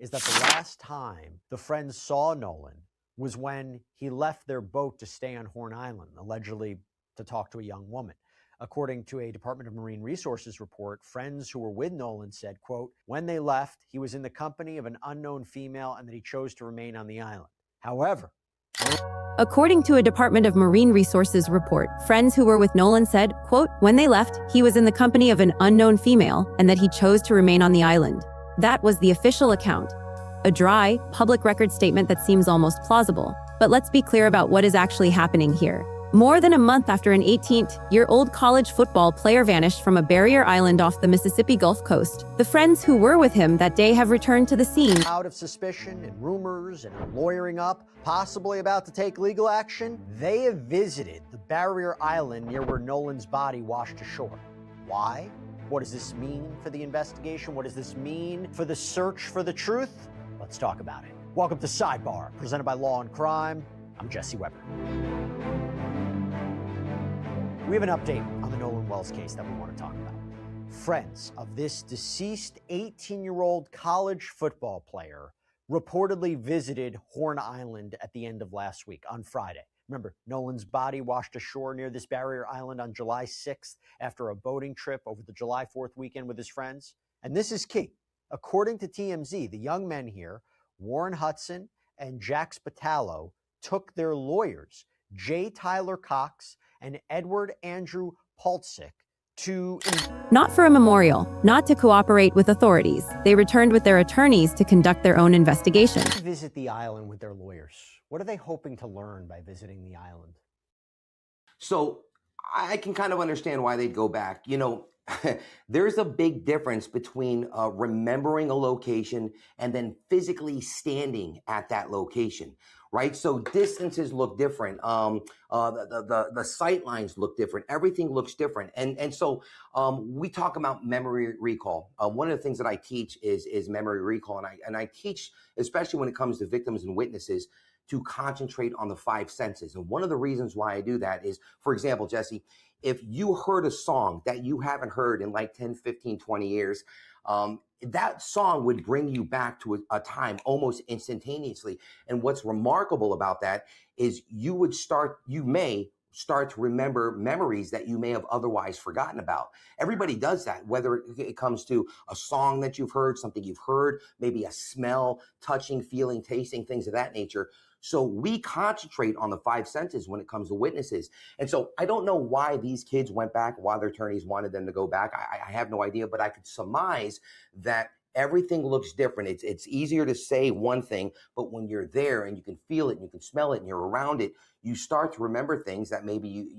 is that the last time the friends saw Nolan was when he left their boat to stay on Horn Island, allegedly to talk to a young woman. According to a Department of Marine Resources report, friends who were with Nolan said, quote, when they left, he was in the company of an unknown female and that he chose to remain on the island. However, according to a Department of Marine Resources report, friends who were with Nolan said, quote, when they left, he was in the company of an unknown female and that he chose to remain on the island. That was the official account. A dry, public record statement that seems almost plausible. But let's be clear about what is actually happening here. More than a month after an 18-year-old college football player vanished from a barrier island off the Mississippi Gulf Coast, the friends who were with him that day have returned to the scene. Out of suspicion and rumors and are lawyering up, possibly about to take legal action, they have visited the barrier island near where Nolan's body washed ashore. Why? What does this mean for the investigation? What does this mean for the search for the truth? Let's talk about it. Welcome to Sidebar, presented by Law and Crime. I'm Jesse Weber. We have an update on the Nolan Wells case that we want to talk about. Friends of this deceased 18-year-old college football player reportedly visited Horn Island at the end of last week, on Friday. Remember, Nolan's body washed ashore near this barrier island on July 6th after a boating trip over the July 4th weekend with his friends. And this is key. According to TMZ, the young men here, Warren Hudson and Jax Pitalo, took their lawyers, J. Tyler Cox and Edward Andrew Paltzik, to... Not for a memorial, not to cooperate with authorities. They returned with their attorneys to conduct their own investigation. Visit the island with their lawyers. What are they hoping to learn by visiting the island? So I can kind of understand why they'd go back. You know, there's a big difference between remembering a location and then physically standing at that location, right? So distances look different. The sight lines look different. Everything looks different. And so we talk about memory recall. One of the things that I teach is memory recall. And I teach, especially when it comes to victims and witnesses, to concentrate on the five senses. And one of the reasons why I do that is, for example, Jesse, if you heard a song that you haven't heard in like 10, 15, 20 years, that song would bring you back to a time almost instantaneously. And what's remarkable about that is you may start to remember memories that you may have otherwise forgotten about. Everybody does that, whether it comes to a song that you've heard, something you've heard, maybe a smell, touching, feeling, tasting, things of that nature. So we concentrate on the five senses when it comes to witnesses. And so I don't know why these kids went back, why their attorneys wanted them to go back. I have no idea, but I could surmise that everything looks different. It's easier to say one thing, but when you're there and you can feel it and you can smell it and you're around it, you start to remember things that maybe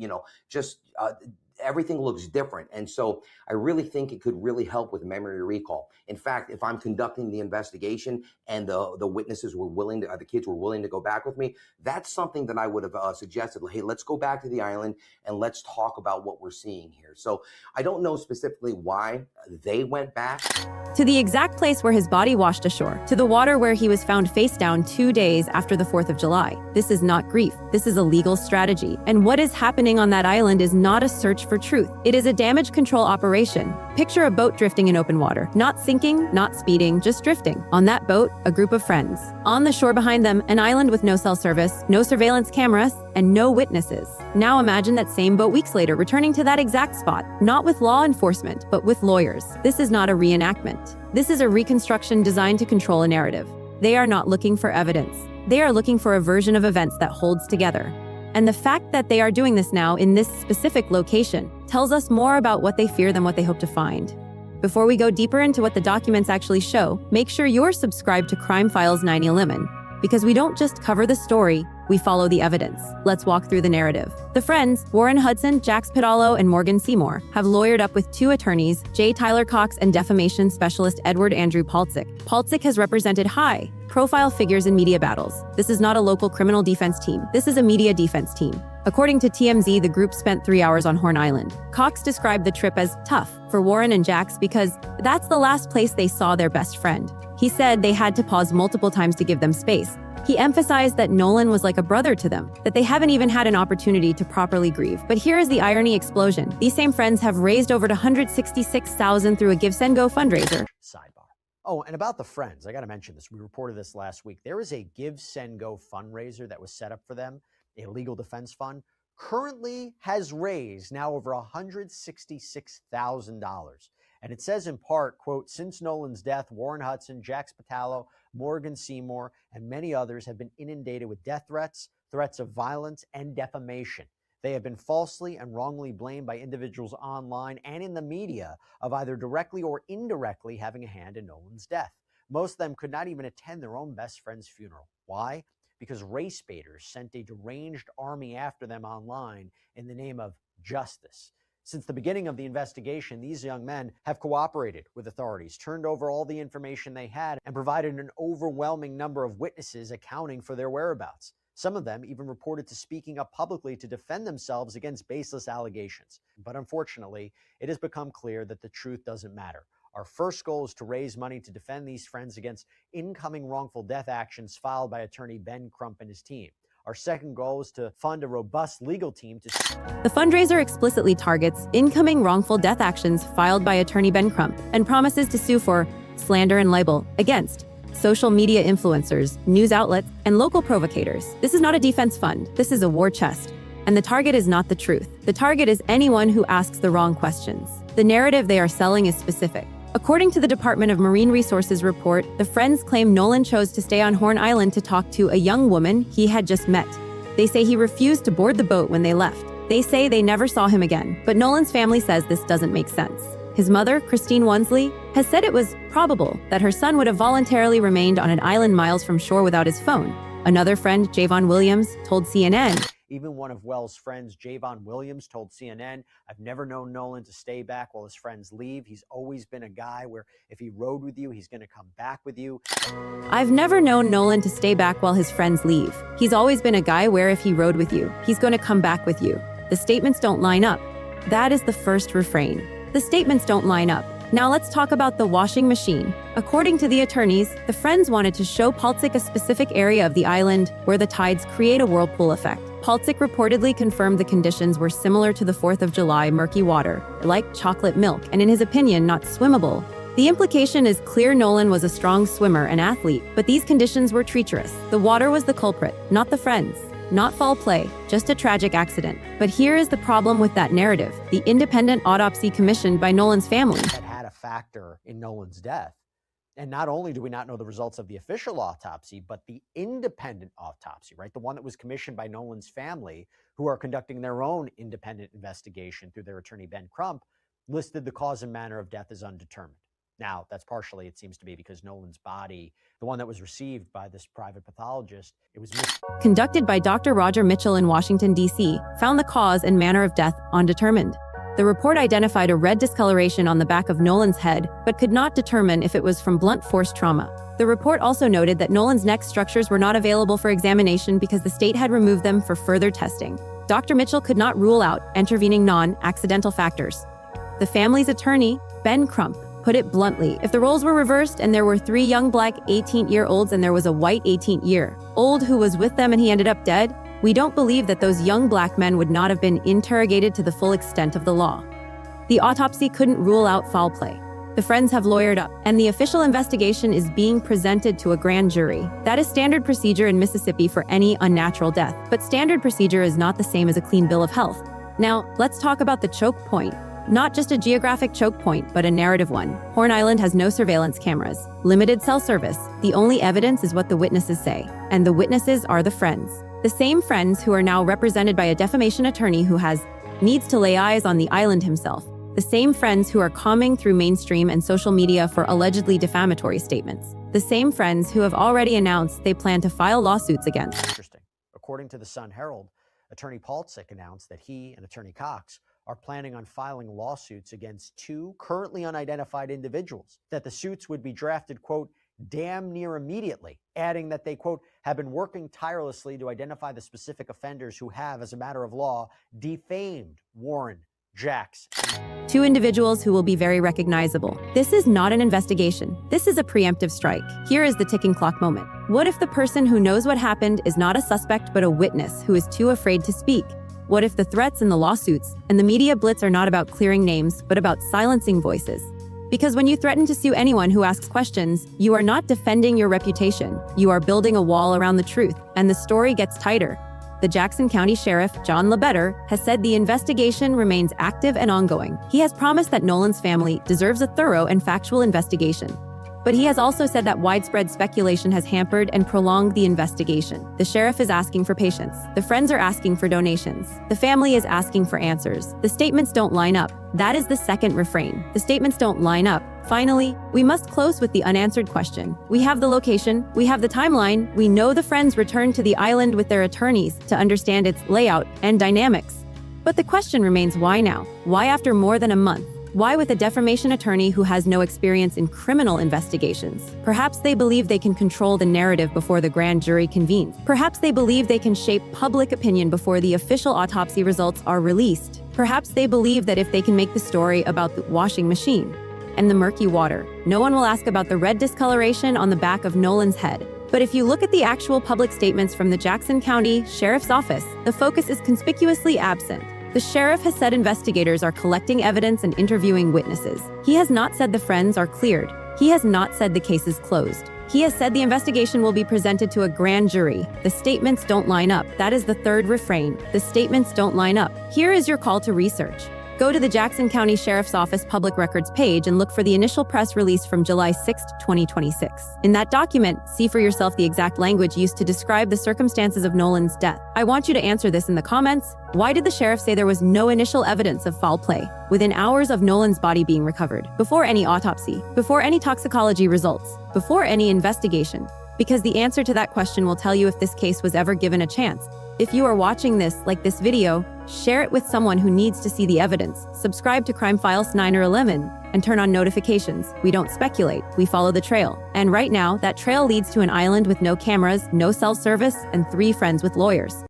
everything looks different. And so I really think it could really help with memory recall. In fact, if I'm conducting the investigation and the witnesses were willing to, the kids were willing to go back with me, that's something that I would have suggested. Hey, let's go back to the island and let's talk about what we're seeing here. So I don't know specifically why they went back. To the exact place where his body washed ashore, to the water where he was found face down 2 days after the 4th of July. This is not grief. This is a legal strategy. And what is happening on that island is not a search for truth. It is a damage control operation. Picture a boat drifting in open water. Not sinking, not speeding, just drifting. On that boat, a group of friends. On the shore behind them, an island with no cell service, no surveillance cameras, and no witnesses. Now imagine that same boat weeks later returning to that exact spot, not with law enforcement, but with lawyers. This is not a reenactment. This is a reconstruction designed to control a narrative. They are not looking for evidence. They are looking for a version of events that holds together. And the fact that they are doing this now in this specific location tells us more about what they fear than what they hope to find. Before we go deeper into what the documents actually show, make sure you're subscribed to Crime Files 911, because we don't just cover the story, we follow the evidence. Let's walk through the narrative. The friends, Warren Hudson, Jax Pitalo, and Morgan Seymour, have lawyered up with 2 attorneys, J. Tyler Cox and defamation specialist Edward Andrew Paltzik. Paltzik has represented high-profile figures in media battles. This is not a local criminal defense team. This is a media defense team. According to TMZ, the group spent 3 hours on Horn Island. Cox described the trip as tough for Warren and Jax because that's the last place they saw their best friend. He said they had to pause multiple times to give them space. He emphasized that Nolan was like a brother to them, that they haven't even had an opportunity to properly grieve. But here is the irony explosion. These same friends have raised over $166,000 through a GiveSendGo fundraiser. Sidebar. Oh, and about the friends, I got to mention this. We reported this last week. There is a Give, Send, Go fundraiser that was set up for them, a legal defense fund, currently has raised now over $166,000. And it says in part, quote, since Nolan's death, Warren Hudson, Jax Pitalo, Morgan Seymour, and many others have been inundated with death threats, threats of violence, and defamation. They have been falsely and wrongly blamed by individuals online and in the media of either directly or indirectly having a hand in Nolan's death. Most of them could not even attend their own best friend's funeral. Why? Because race baiters sent a deranged army after them online in the name of justice. Since the beginning of the investigation, these young men have cooperated with authorities, turned over all the information they had, and provided an overwhelming number of witnesses accounting for their whereabouts. Some of them even reported to speaking up publicly to defend themselves against baseless allegations. But unfortunately, it has become clear that the truth doesn't matter. Our first goal is to raise money to defend these friends against incoming wrongful death actions filed by attorney Ben Crump and his team. Our second goal is to fund a robust legal team to... The fundraiser explicitly targets incoming wrongful death actions filed by attorney Ben Crump and promises to sue for slander and libel against social media influencers, news outlets, and local provocators. This is not a defense fund. This is a war chest. And the target is not the truth. The target is anyone who asks the wrong questions. The narrative they are selling is specific. According to the Department of Marine Resources report, the friends claim Nolan chose to stay on Horn Island to talk to a young woman he had just met. They say he refused to board the boat when they left. They say they never saw him again, but Nolan's family says this doesn't make sense. His mother, Christine Wonsley, has said it was probable that her son would have voluntarily remained on an island miles from shore without his phone. Another friend, Javon Williams, told CNN. Even one of Wells' friends, Javon Williams, told CNN, I've never known Nolan to stay back while his friends leave. He's always been a guy where if he rode with you, he's going to come back with you. I've never known Nolan to stay back while his friends leave. He's always been a guy where if he rode with you, he's going to come back with you. The statements don't line up. That is the first refrain. The statements don't line up. Now let's talk about the washing machine. According to the attorneys, the friends wanted to show Paltzik a specific area of the island where the tides create a whirlpool effect. Paltzik reportedly confirmed the conditions were similar to the 4th of July murky water, like chocolate milk, and in his opinion, not swimmable. The implication is clear Nolan was a strong swimmer and athlete, but these conditions were treacherous. The water was the culprit, not the friends. Not foul play, just a tragic accident. But here is the problem with that narrative. The independent autopsy commissioned by Nolan's family that had a factor in Nolan's death. And not only do we not know the results of the official autopsy, but the independent autopsy, right? The one that was commissioned by Nolan's family, who are conducting their own independent investigation through their attorney, Ben Crump, listed the cause and manner of death as undetermined. Now, that's partially, it seems to be, because Nolan's body, the one that was received by this private pathologist, it was conducted by Dr. Roger Mitchell in Washington, D.C., found the cause and manner of death undetermined. The report identified a red discoloration on the back of Nolan's head, but could not determine if it was from blunt force trauma. The report also noted that Nolan's neck structures were not available for examination because the state had removed them for further testing. Dr. Mitchell could not rule out intervening non-accidental factors. The family's attorney, Ben Crump, put it bluntly, if the roles were reversed and there were 3 young black 18-year-olds and there was a white 18-year-old who was with them and he ended up dead, we don't believe that those young black men would not have been interrogated to the full extent of the law. The autopsy couldn't rule out foul play. The friends have lawyered up, and the official investigation is being presented to a grand jury. That is standard procedure in Mississippi for any unnatural death, but standard procedure is not the same as a clean bill of health. Now, let's talk about the choke point. Not just a geographic choke point, but a narrative one. Horn Island has no surveillance cameras, limited cell service. The only evidence is what the witnesses say, and the witnesses are the friends. The same friends who are now represented by a defamation attorney who needs to lay eyes on the island himself. The same friends who are combing through mainstream and social media for allegedly defamatory statements. The same friends who have already announced they plan to file lawsuits against. Interesting. According to the Sun-Herald, attorney Paltzik announced that he and attorney Cox are planning on filing lawsuits against 2 currently unidentified individuals, that the suits would be drafted, quote, damn near immediately, adding that they, quote, have been working tirelessly to identify the specific offenders who have, as a matter of law, defamed Warren, Jax. 2 individuals who will be very recognizable. This is not an investigation. This is a preemptive strike. Here is the ticking clock moment. What if the person who knows what happened is not a suspect but a witness who is too afraid to speak? What if the threats and the lawsuits and the media blitz are not about clearing names, but about silencing voices? Because when you threaten to sue anyone who asks questions, you are not defending your reputation. You are building a wall around the truth, and the story gets tighter. The Jackson County Sheriff, John LeBetter, has said the investigation remains active and ongoing. He has promised that Nolan's family deserves a thorough and factual investigation. But he has also said that widespread speculation has hampered and prolonged the investigation. The sheriff is asking for patience. The friends are asking for donations. The family is asking for answers. The statements don't line up. That is the second refrain. The statements don't line up. Finally, we must close with the unanswered question. We have the location, we have the timeline, we know the friends returned to the island with their attorneys to understand its layout and dynamics. But the question remains, why now? Why after more than a month? Why with a defamation attorney who has no experience in criminal investigations? Perhaps they believe they can control the narrative before the grand jury convenes. Perhaps they believe they can shape public opinion before the official autopsy results are released. Perhaps they believe that if they can make the story about the washing machine and the murky water, no one will ask about the red discoloration on the back of Nolan's head. But if you look at the actual public statements from the Jackson County Sheriff's Office, the focus is conspicuously absent. The sheriff has said investigators are collecting evidence and interviewing witnesses. He has not said the friends are cleared. He has not said the case is closed. He has said the investigation will be presented to a grand jury. The statements don't line up. That is the third refrain. The statements don't line up. Here is your call to research. Go to the Jackson County Sheriff's Office Public Records page and look for the initial press release from July 6, 2026. In that document, see for yourself the exact language used to describe the circumstances of Nolan's death. I want you to answer this in the comments. Why did the sheriff say there was no initial evidence of foul play within hours of Nolan's body being recovered, before any autopsy, before any toxicology results, before any investigation? Because the answer to that question will tell you if this case was ever given a chance. If you are watching this, like this video, share it with someone who needs to see the evidence. Subscribe to Crime Files 9 or 11 and turn on notifications. We don't speculate, we follow the trail. And right now, that trail leads to an island with no cameras, no cell service, and 3 friends with lawyers.